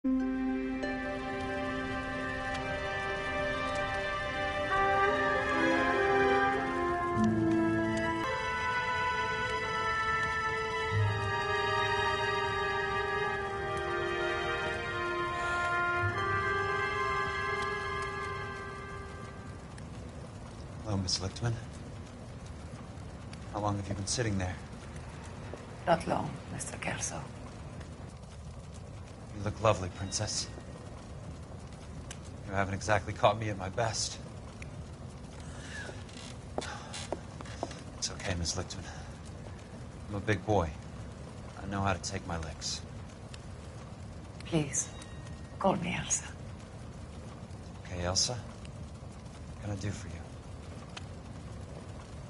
Hello, Miss Lichtman. How long have you been sitting there? Not long, Mr. Kelso. You look lovely, Princess. You haven't exactly caught me at my best. It's okay, Miss Lichtman. I'm a big boy. I know how to take my licks. Please, call me Elsa. Okay, Elsa? What can I do for you?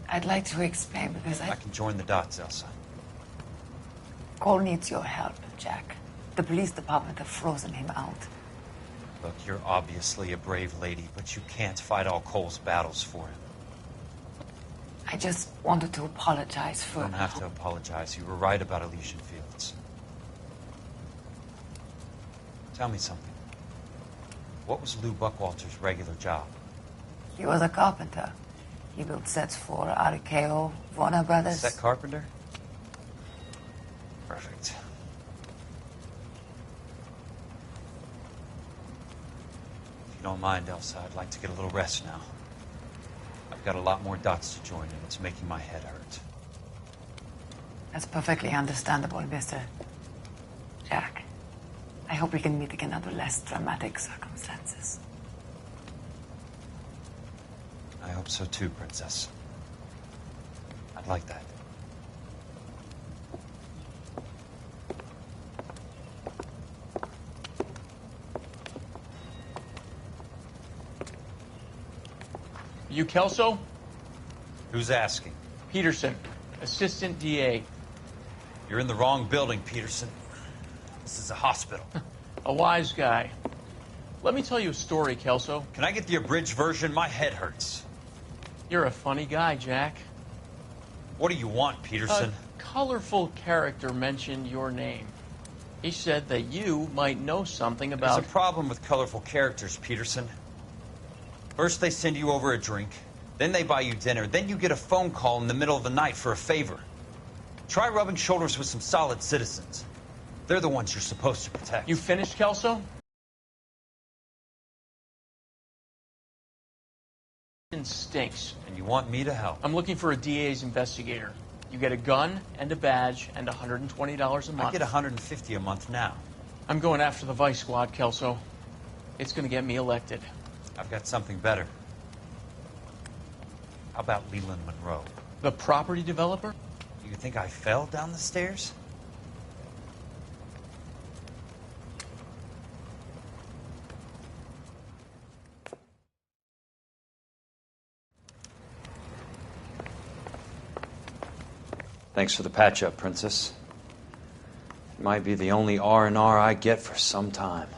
I'd like to explain because I can join the dots, Elsa. Cole needs your help, Jack. The police department have frozen him out. Look, you're obviously a brave lady, but you can't fight all Cole's battles for him. I just wanted to apologize for... You don't have to apologize. You were right about Elysian Fields. Tell me something. What was Lou Buckwalter's regular job? He was a carpenter. He built sets for RKO, Warner Brothers. Set carpenter? Perfect. If you don't mind, Elsa, I'd like to get a little rest now. I've got a lot more dots to join, and it's making my head hurt. That's perfectly understandable, Mr. Jack. I hope we can meet again under less dramatic circumstances. I hope so too, Princess. I'd like that. You Kelso? Who's asking? Peterson, Assistant DA. You're in the wrong building, Peterson. This is a hospital. A wise guy. Let me tell you a story, Kelso. Can I get the abridged version? My head hurts. You're a funny guy, Jack. What do you want, Peterson? A colorful character mentioned your name. He said that you might know something about... There's a problem with colorful characters, Peterson. First they send you over a drink, then they buy you dinner, then you get a phone call in the middle of the night for a favor. Try rubbing shoulders with some solid citizens. They're the ones you're supposed to protect. You finished, Kelso? Stinks. And you want me to help? I'm looking for a DA's investigator. You get a gun and a badge and $120 a month. I get $150 a month now. I'm going after the Vice Squad, Kelso. It's going to get me elected. I've got something better. How about Leland Monroe? The property developer? You think I fell down the stairs? Thanks for the patch-up, Princess. It might be the only R&R I get for some time.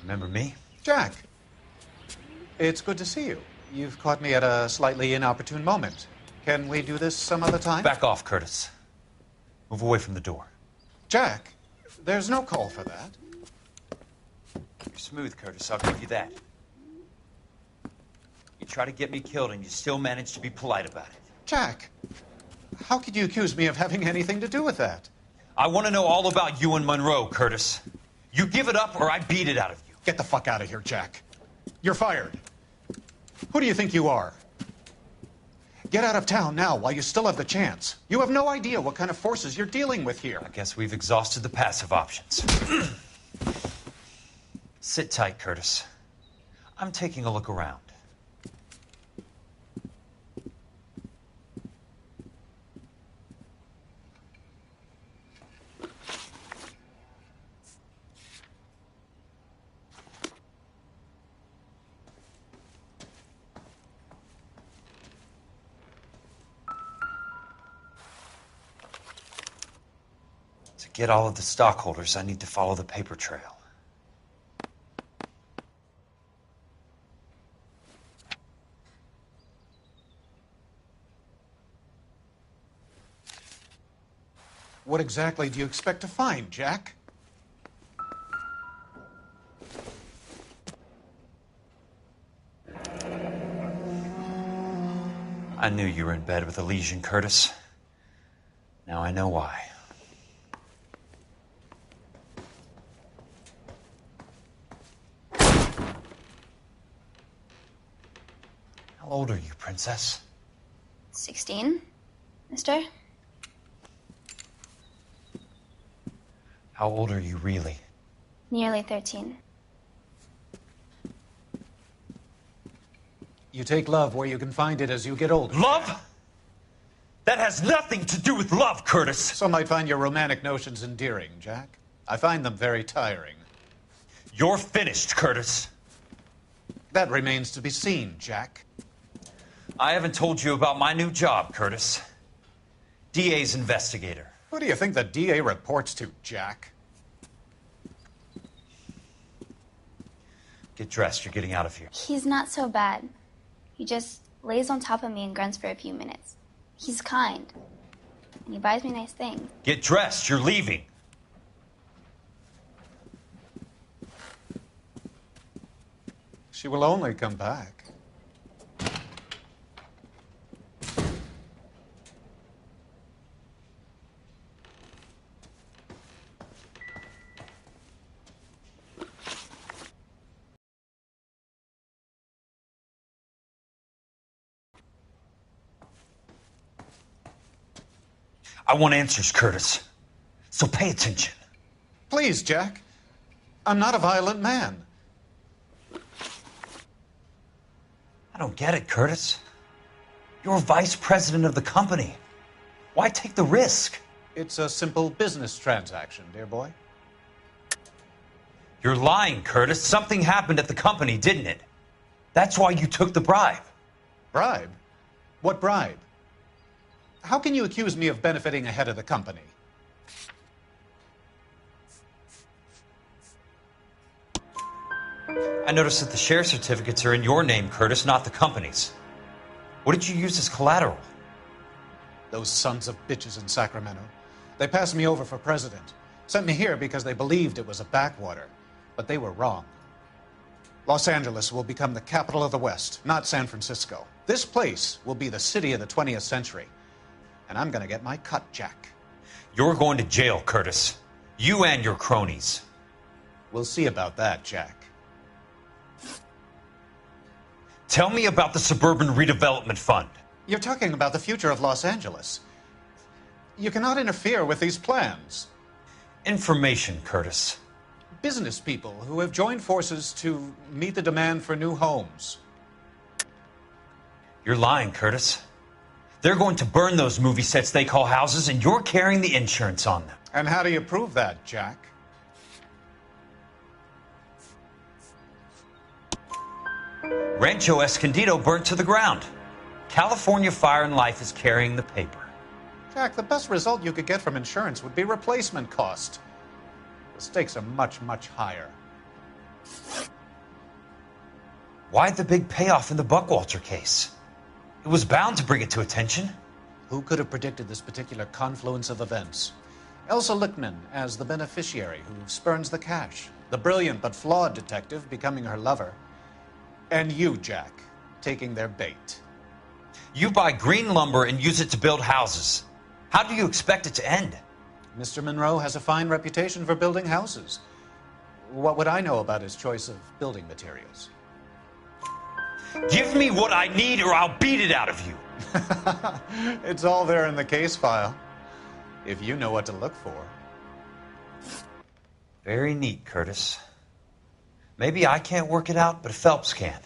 Remember me? Jack, it's good to see you. You've caught me at a slightly inopportune moment. Can we do this some other time? Back off, Curtis. Move away from the door. Jack, there's no call for that. You're smooth, Curtis. I'll give you that. You try to get me killed, and you still manage to be polite about it. Jack, how could you accuse me of having anything to do with that? I want to know all about you and Monroe, Curtis. You give it up, or I beat it out of you. Get the fuck out of here, Jack. You're fired. Who do you think you are? Get out of town now while you still have the chance. You have no idea what kind of forces you're dealing with here. I guess we've exhausted the passive options. Sit tight, Curtis. I'm taking a look around. To get all of the stockholders, I need to follow the paper trail. What exactly do you expect to find, Jack? I knew you were in bed with a lesion, Curtis. Now I know why. How old are you, Princess? 16, mister? How old are you really? Nearly 13. You take love where you can find it as you get older. Love? That has nothing to do with love, Curtis. Some might find your romantic notions endearing, Jack. I find them very tiring. You're finished, Curtis. That remains to be seen, Jack. I haven't told you about my new job, Curtis. DA's investigator. Who do you think the DA reports to, Jack? Get dressed. You're getting out of here. He's not so bad. He just lays on top of me and grunts for a few minutes. He's kind. And he buys me nice things. Get dressed. You're leaving. She will only come back. I want answers, Curtis. So pay attention. Please, Jack. I'm not a violent man. I don't get it, Curtis. You're vice president of the company. Why take the risk? It's a simple business transaction, dear boy. You're lying, Curtis. Something happened at the company, didn't it? That's why you took the bribe. Bribe? What bribe? How can you accuse me of benefiting ahead of the company? I noticed that the share certificates are in your name, Curtis, not the company's. What did you use as collateral? Those sons of bitches in Sacramento. They passed me over for president. Sent me here because they believed it was a backwater. But they were wrong. Los Angeles will become the capital of the West, not San Francisco. This place will be the city of the 20th century. And I'm gonna get my cut, Jack. You're going to jail, Curtis. You and your cronies. We'll see about that, Jack. Tell me about the Suburban Redevelopment Fund. You're talking about the future of Los Angeles. You cannot interfere with these plans. Information, Curtis. Business people who have joined forces to meet the demand for new homes. You're lying, Curtis. They're going to burn those movie sets they call houses, and you're carrying the insurance on them. And how do you prove that, Jack? Rancho Escondido burnt to the ground. California Fire and Life is carrying the paper. Jack, the best result you could get from insurance would be replacement cost. The stakes are much, much higher. Why the big payoff in the Buckwalter case? It was bound to bring it to attention. Who could have predicted this particular confluence of events? Elsa Lichtman as the beneficiary who spurns the cash. The brilliant but flawed detective becoming her lover. And you, Jack, taking their bait. You buy green lumber and use it to build houses. How do you expect it to end? Mr. Monroe has a fine reputation for building houses. What would I know about his choice of building materials? Give me what I need or I'll beat it out of you. It's all there in the case file, if you know what to look for. Very neat, Curtis. Maybe I can't work it out, but Phelps can.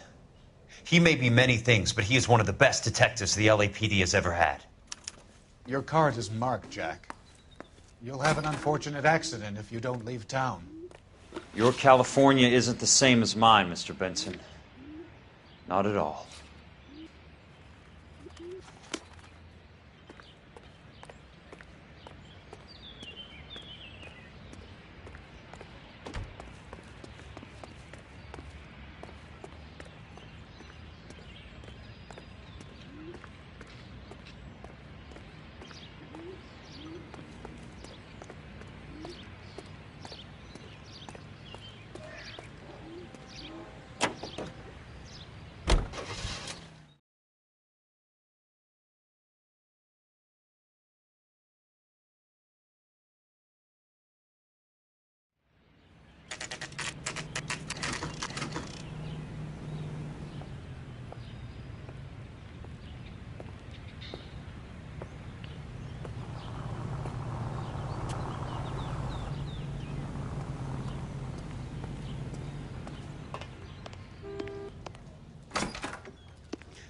He may be many things, but he is one of the best detectives the LAPD has ever had. Your card is marked, Jack. You'll have an unfortunate accident if you don't leave town. Your California isn't the same as mine, Mr. Benson. Not at all.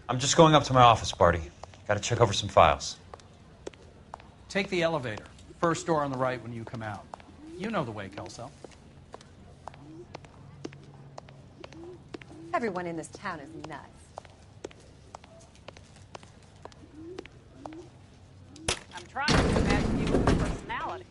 I'm just going up to my office, Barty. Got to check over some files. Take the elevator. First door on the right when you come out. You know the way, Kelso. Everyone in this town is nuts. I'm trying to imagine you with a personality.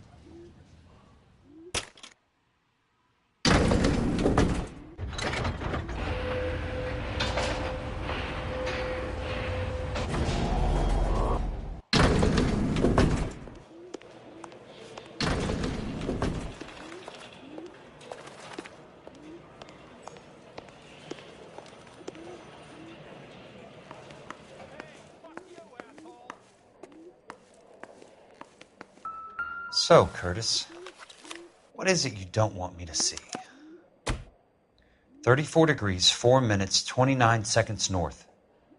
So, Curtis, what is it you don't want me to see? 34 degrees, 4 minutes, 29 seconds north.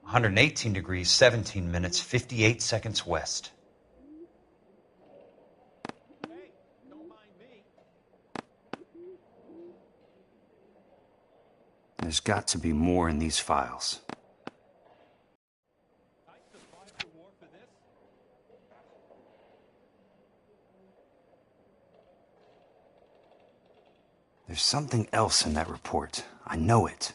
118 degrees, 17 minutes, 58 seconds west. There's got to be more in these files. There's something else in that report. I know it.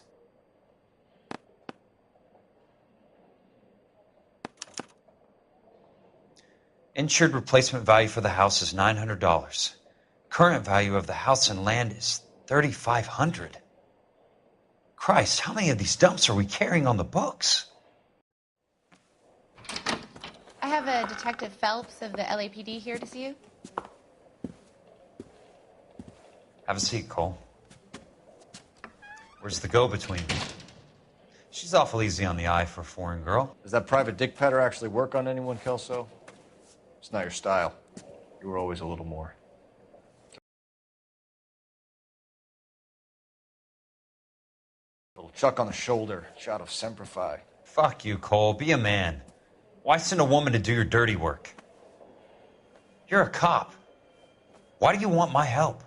Insured replacement value for the house is $900. Current value of the house and land is $3,500. Christ, how many of these dumps are we carrying on the books? I have a Detective Phelps of the LAPD here to see you. Have a seat, Cole. Where's the go-between? She's awful easy on the eye for a foreign girl. Does that private dick petter actually work on anyone, Kelso? It's not your style. You were always a little more. Little chuck on the shoulder, shot of Semper Fi. Fuck you, Cole. Be a man. Why send a woman to do your dirty work? You're a cop. Why do you want my help?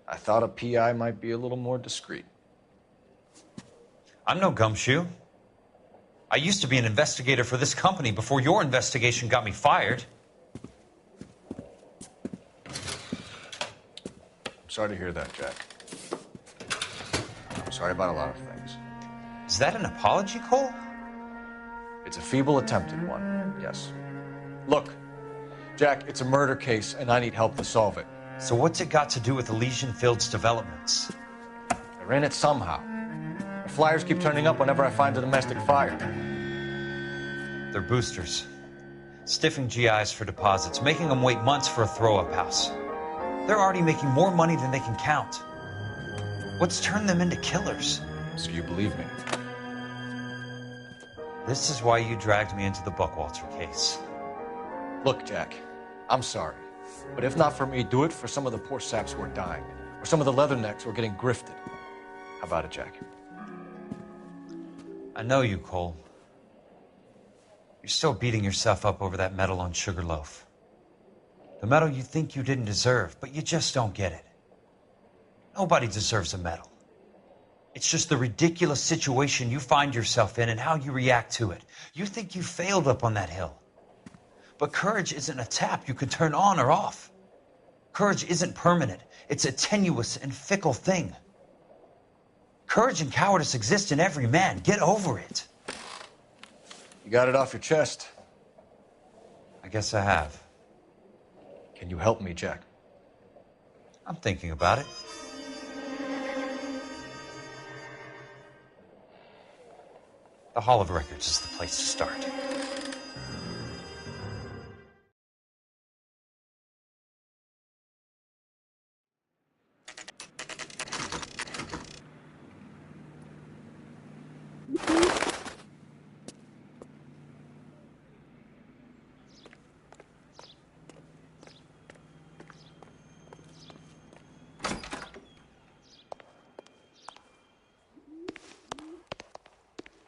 I thought a PI might be a little more discreet. I'm no gumshoe. I used to be an investigator for this company before your investigation got me fired. I'm sorry to hear that, Jack. I'm sorry about a lot of things. Is that an apology, Cole? It's a feeble attempted one, yes. Look, Jack, it's a murder case, and I need help to solve it. So what's it got to do with Elysian Fields developments? They're in it somehow. The flyers keep turning up whenever I find a domestic fire. They're boosters. Stiffing GIs for deposits, making them wait months for a throw-up house. They're already making more money than they can count. What's turned them into killers? So you believe me? This is why you dragged me into the Buckwalter case. Look, Jack, I'm sorry. But if not for me, do it for some of the poor saps who are dying. Or some of the leathernecks who are getting grifted. How about it, Jack? I know you, Cole. You're still beating yourself up over that medal on Sugarloaf. The medal you think you didn't deserve, but you just don't get it. Nobody deserves a medal. It's just the ridiculous situation you find yourself in and how you react to it. You think you failed up on that hill. But courage isn't a tap you can turn on or off. Courage isn't permanent. It's a tenuous and fickle thing. Courage and cowardice exist in every man. Get over it. You got it off your chest. I guess I have. Can you help me, Jack? I'm thinking about it. The Hall of Records is the place to start.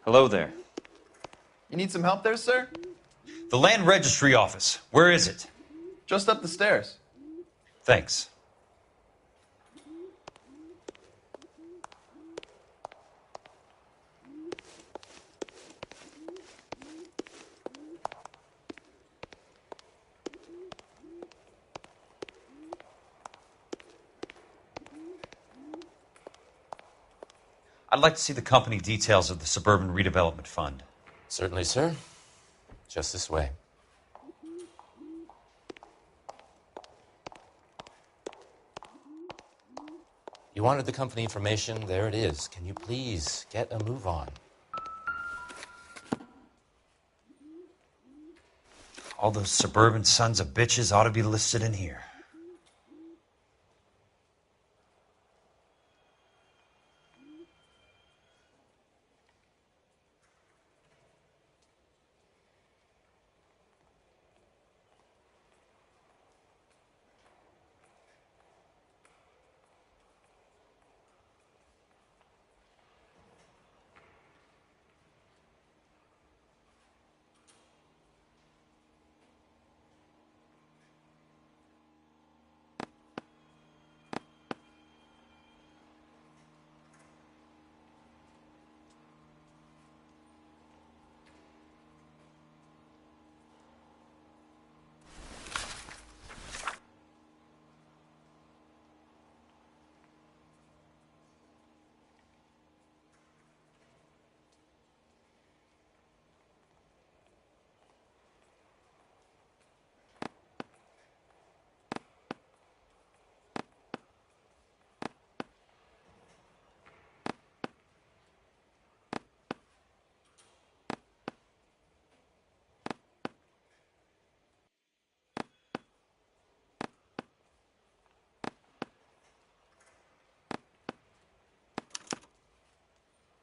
Hello there. You need some help there, sir? The Land Registry Office. Where is it? Just up the stairs. Thanks. I'd like to see the company details of the Suburban Redevelopment Fund. Certainly, sir. Just this way. You wanted the company information? There it is. Can you please get a move on? All those suburban sons of bitches ought to be listed in here.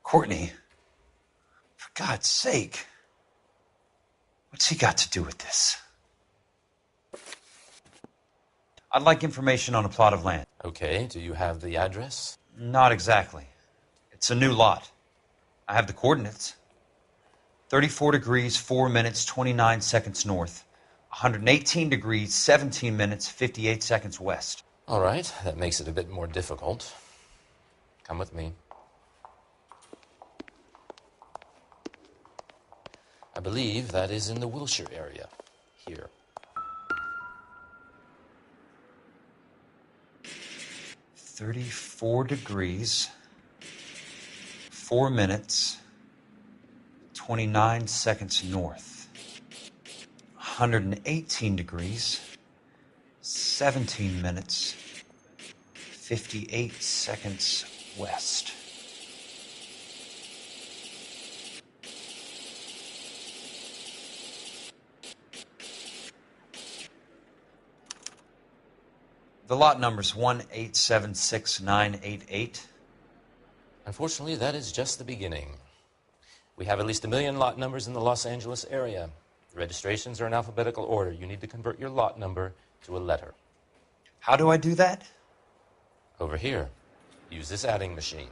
Courtney, for God's sake, what's he got to do with this? I'd like information on a plot of land. Okay, do you have the address? Not exactly. It's a new lot. I have the coordinates. 34 degrees, 4 minutes, 29 seconds north. 118 degrees, 17 minutes, 58 seconds west. All right, that makes it a bit more difficult. Come with me. I believe that is in the Wilshire area, here. "34 degrees, 4 minutes, 29 seconds north. 118 degrees, 17 minutes, 58 seconds west. The lot number's 1876988. Unfortunately, that is just the beginning. We have at least 1 million lot numbers in the Los Angeles area. The registrations are in alphabetical order. You need to convert your lot number to a letter. How do I do that? Over here, use this adding machine.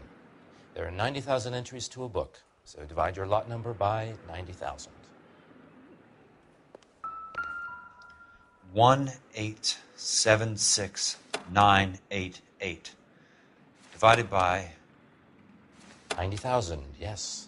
There are 90,000 entries to a book, so divide your lot number by 90,000. 1876988 divided by 90,000, yes.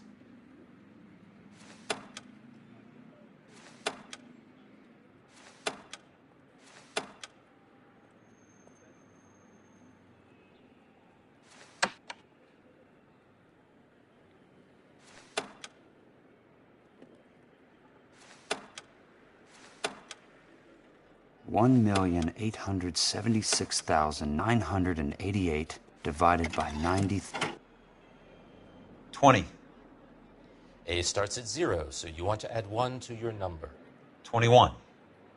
$1,876,988 divided by 90. 20. A starts at 0, so you want to add 1 to your number. 21.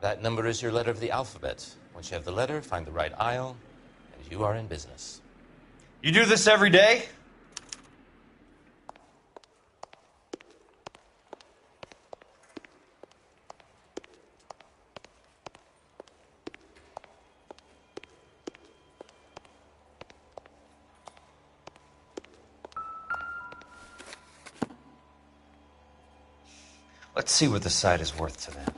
That number is your letter of the alphabet. Once you have the letter, find the right aisle, and you are in business. You do this every day? Let's see what the site is worth to them.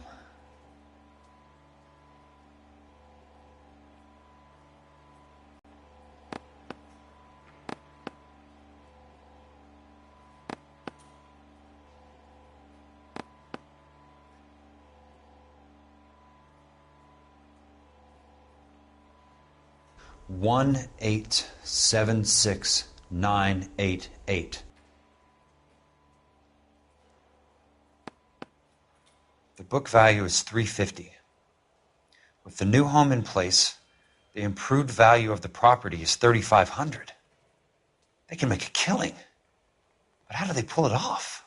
$1,876,988. The book value is $350. With the new home in place, the improved value of the property is $3,500. They can make a killing. But how do they pull it off?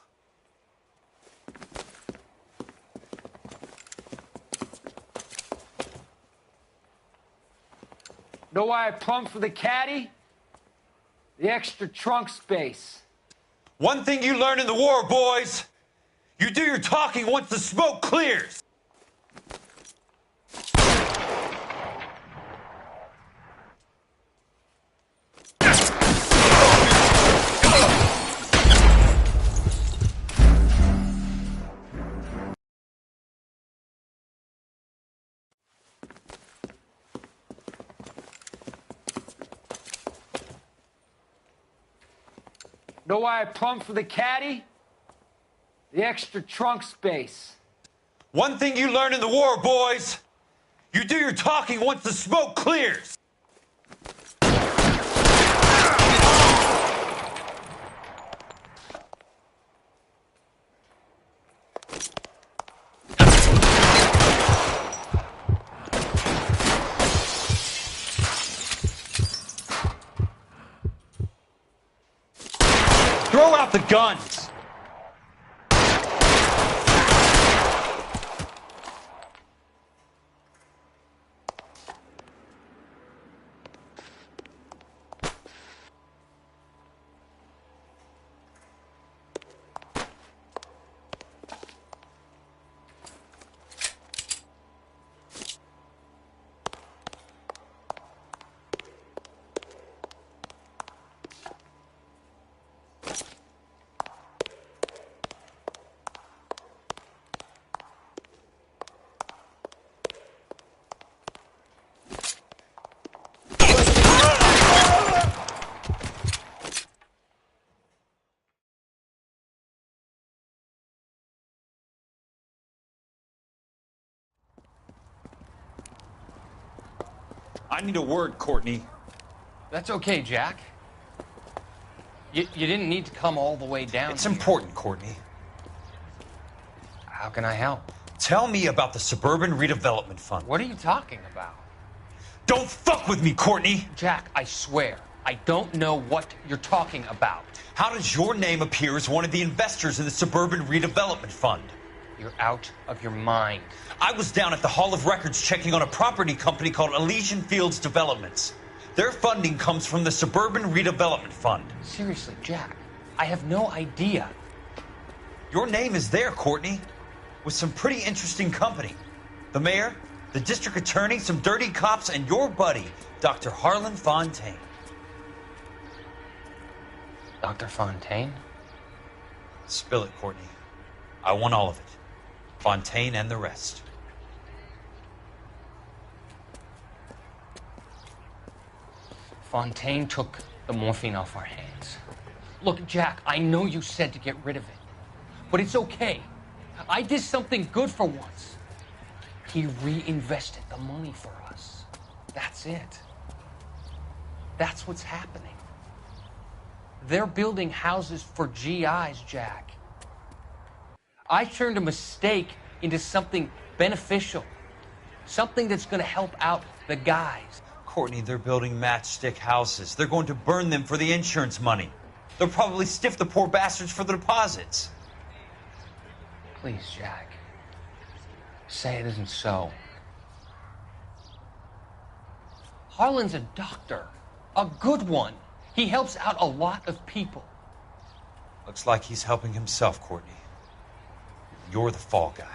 Know why I plumbed for the caddy? The extra trunk space. One thing you learn in the war, boys. You do your talking once the smoke clears. Know why I plumbed for the caddy? The extra trunk space. One thing you learn in the war, boys. You do your talking once the smoke clears. Throw out the guns. I need a word, Courtney. That's okay, Jack. You didn't need to come all the way down. It's important, Courtney. How can I help? Tell me about the Suburban Redevelopment Fund. What are you talking about? Don't fuck with me, Courtney! Jack, I swear, I don't know what you're talking about. How does your name appear as one of the investors in the Suburban Redevelopment Fund? You're out of your mind. I was down at the Hall of Records checking on a property company called Elysian Fields Developments. Their funding comes from the Suburban Redevelopment Fund. Seriously, Jack, I have no idea. Your name is there, Courtney, with some pretty interesting company. The mayor, the district attorney, some dirty cops, and your buddy, Dr. Harlan Fontaine. Dr. Fontaine? Spill it, Courtney. I want all of it. Fontaine and the rest. Fontaine took the morphine off our hands. Look, Jack, I know you said to get rid of it, but it's okay. I did something good for once. He reinvested the money for us. That's it. That's what's happening. They're building houses for GIs, Jack. I turned a mistake into something beneficial, something that's going to help out the guys. Courtney, they're building matchstick houses. They're going to burn them for the insurance money. They'll probably stiff the poor bastards for the deposits. Please, Jack. Say it isn't so. Harlan's a doctor. A good one. He helps out a lot of people. Looks like he's helping himself, Courtney. You're the fall guy.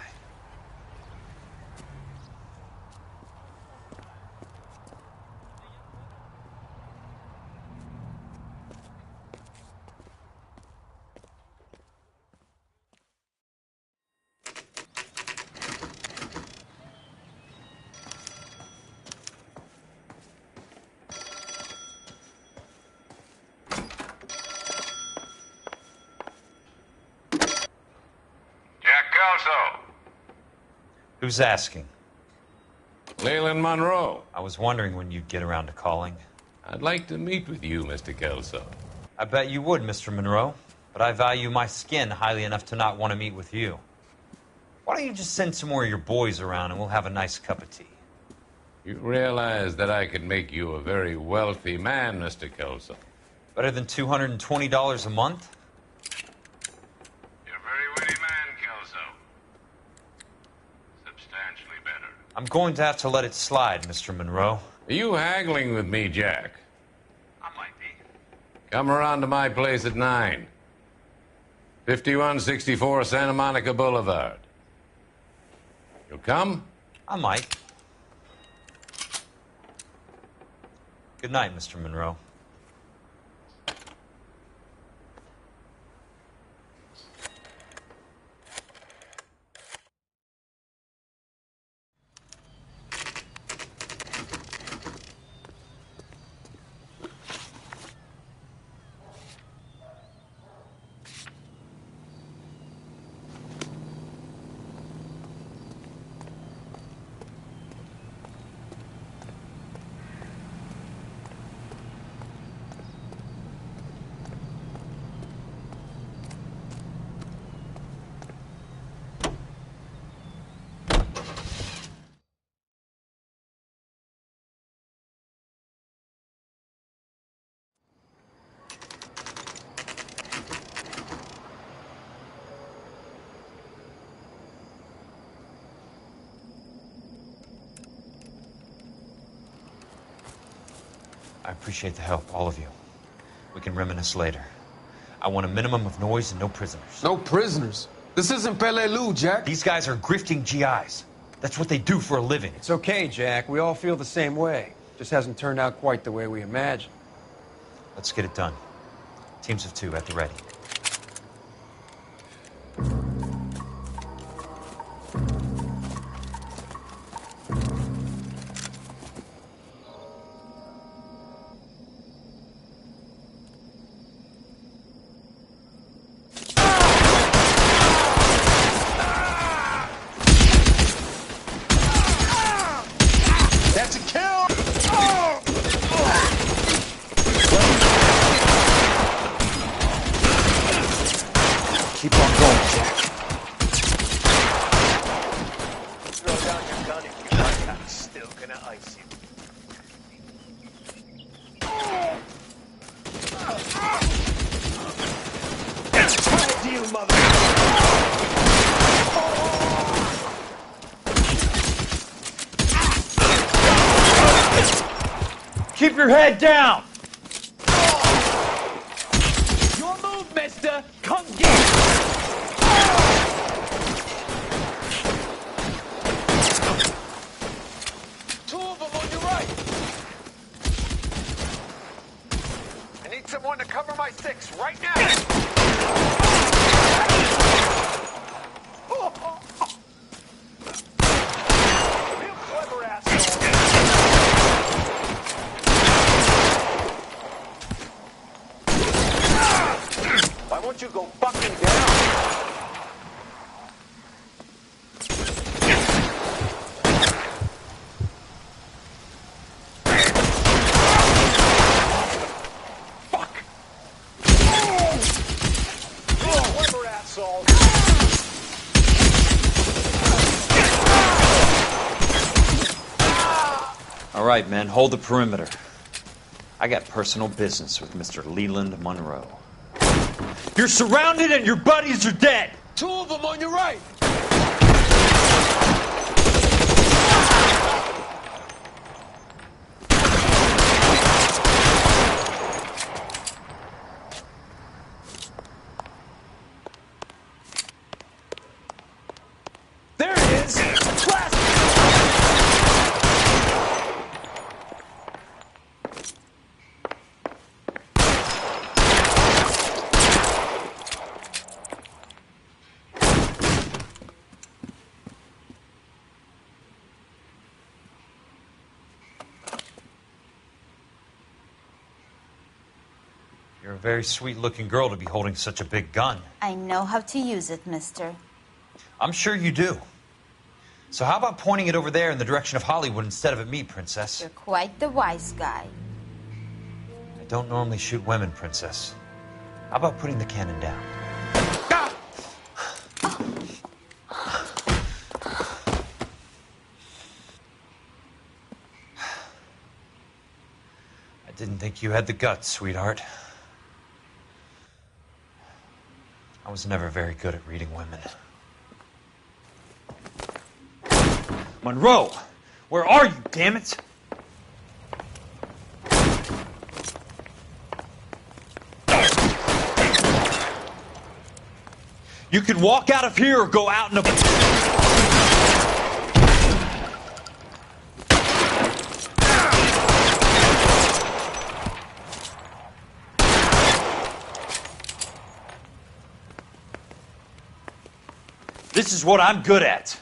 Who's asking? Leland Monroe. I was wondering when you'd get around to calling. I'd like to meet with you, Mr. Kelso. I bet you would, Mr. Monroe. But I value my skin highly enough to not want to meet with you. Why don't you just send some more of your boys around and we'll have a nice cup of tea? You realize that I could make you a very wealthy man, Mr. Kelso. Better than $220 a month? You're a very witty man, Kelso. Substantially better. I'm going to have to let it slide, Mr. Monroe. Are you haggling with me, Jack? I might be. Come around to my place at 9. 5164 Santa Monica Boulevard. You'll come? I might. Good night, Mr. Monroe. I appreciate the help, all of you. We can reminisce later. I want a minimum of noise and no prisoners. No prisoners? This isn't Peleliu, Jack. These guys are grifting GIs. That's what they do for a living. It's okay, Jack. We all feel the same way. Just hasn't turned out quite the way we imagined. Let's get it done. Teams of 2 at the ready. That's a kill! Keep on going, Jack. Throw down your gun if you like. I'm still gonna ice you. Keep your head down! Your move, mister! Come get it! Two of them on your right. I need someone to cover my six right now. Real clever asshole. Why won't you go fucking down? All right, men, hold the perimeter. I got personal business with Mr. Leland Monroe. You're surrounded and your buddies are dead! Two of them on your right. There it is! Blast! You're a very sweet-looking girl to be holding such a big gun. I know how to use it, mister. I'm sure you do. So how about pointing it over there in the direction of Hollywood instead of at me, Princess? You're quite the wise guy. I don't normally shoot women, Princess. How about putting the cannon down? I didn't think you had the guts, sweetheart. I was never very good at reading women. Monroe! Where are you, damn it? You can walk out of here or go out in a... This is what I'm good at.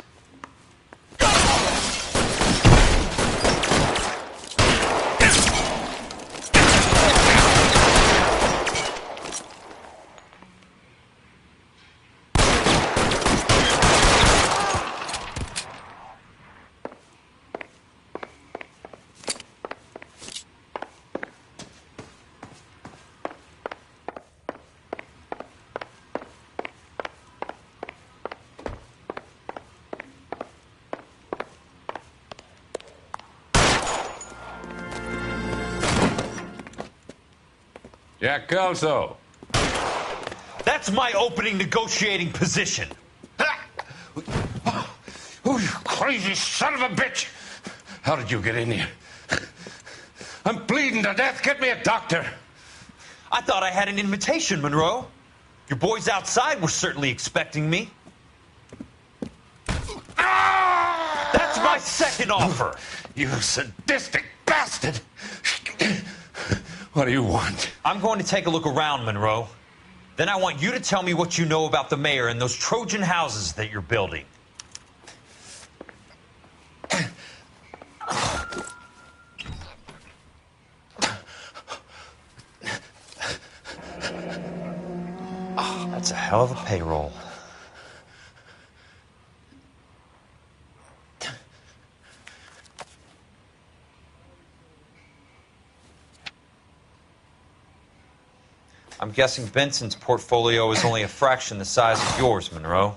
Jack Kelso. That's my opening negotiating position. Oh, you crazy son of a bitch! How did you get in here? I'm bleeding to death. Get me a doctor. I thought I had an invitation, Monroe. Your boys outside were certainly expecting me. That's my second offer. You sadistic bastard. What do you want? I'm going to take a look around, Monroe. Then I want you to tell me what you know about the mayor and those Trojan houses that you're building. Oh, that's a hell of a payroll. I'm guessing Benson's portfolio is only a fraction the size of yours, Monroe.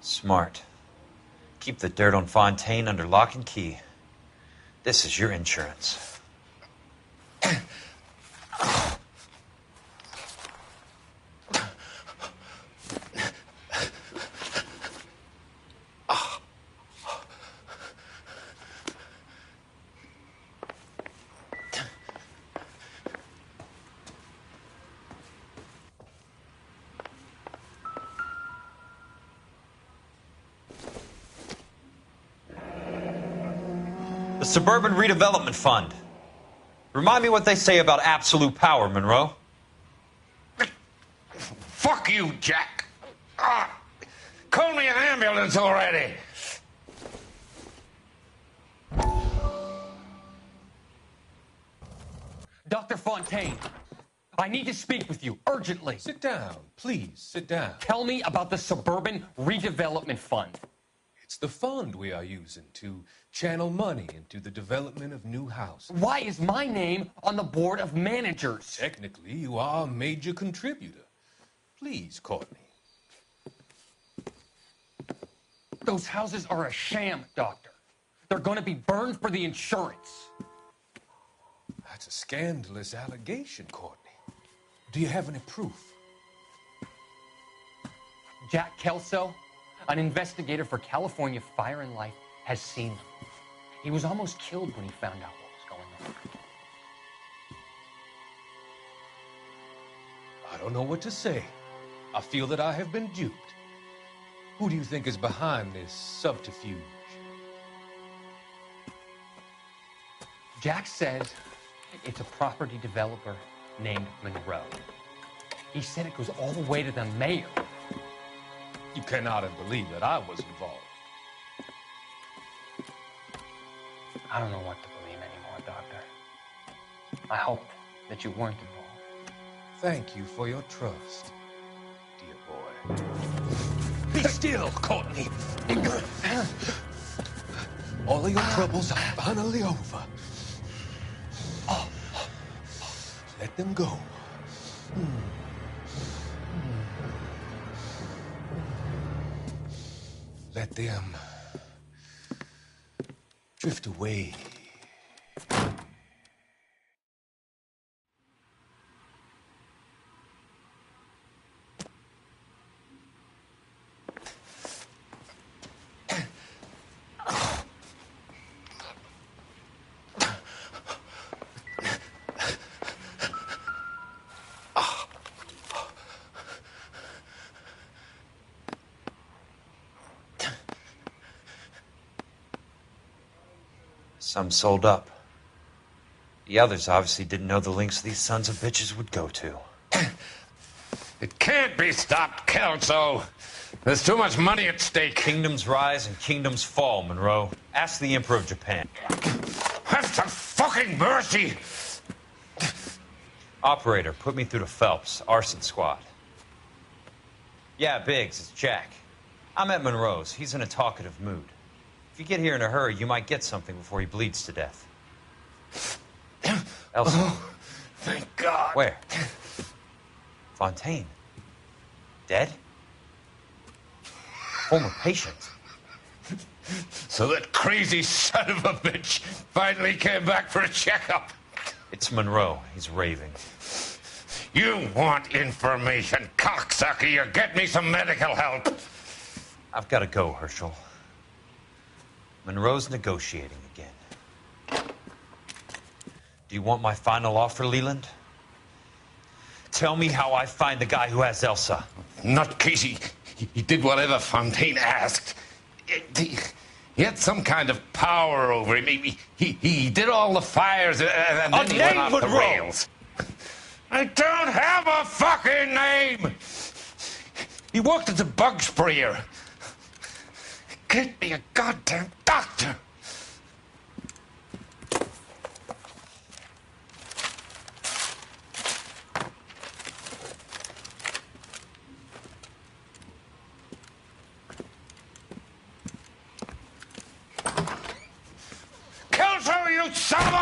Smart. Keep the dirt on Fontaine under lock and key. This is your insurance. Suburban Redevelopment Fund. Remind me what they say about absolute power, Monroe. Fuck you, Jack. Call me an ambulance already. Dr. Fontaine, I need to speak with you urgently. Sit down. Please, sit down. Tell me about the Suburban Redevelopment Fund. It's the fund we are using to channel money into the development of new houses. Why is my name on the board of managers? Technically, you are a major contributor. Please, Courtney. Those houses are a sham, Doctor. They're going to be burned for the insurance. That's a scandalous allegation, Courtney. Do you have any proof? Jack Kelso, an investigator for California Fire and Life, has seen them. He was almost killed when he found out what was going on. I don't know what to say. I feel that I have been duped. Who do you think is behind this subterfuge? Jack says it's a property developer named Monroe. He said it goes all the way to the mayor. You cannot have believed that I was involved. I don't know what to believe anymore, Doctor. I hoped that you weren't involved. Thank you for your trust, dear boy. Be still, Courtney. All of your troubles are finally over. Let them go. Let them drift away. Some sold up. The others obviously didn't know the lengths these sons of bitches would go to. It can't be stopped, Kelso. There's too much money at stake. Kingdoms rise and kingdoms fall, Monroe. Ask the Emperor of Japan. Have some fucking mercy! Operator, put me through to Phelps, Arson squad. Yeah, Biggs, it's Jack. I'm at Monroe's. He's in a talkative mood. If you get here in a hurry, you might get something before he bleeds to death. Elsa. Oh, thank God. Where? Fontaine. Dead? Former patient. So that crazy son of a bitch finally came back for a checkup. It's Monroe. He's raving. You want information, cocksucker. You get me some medical help. I've got to go, Herschel. Monroe's negotiating again. Do you want my final offer, Leland? Tell me how I find the guy who has Elsa. Nutcase, he did whatever Fontaine asked. He had some kind of power over him. He did all the fires and then he went off the rails. I don't have a fucking name! He worked as a bug sprayer. Get me a goddamn doctor! Kelso, you son of a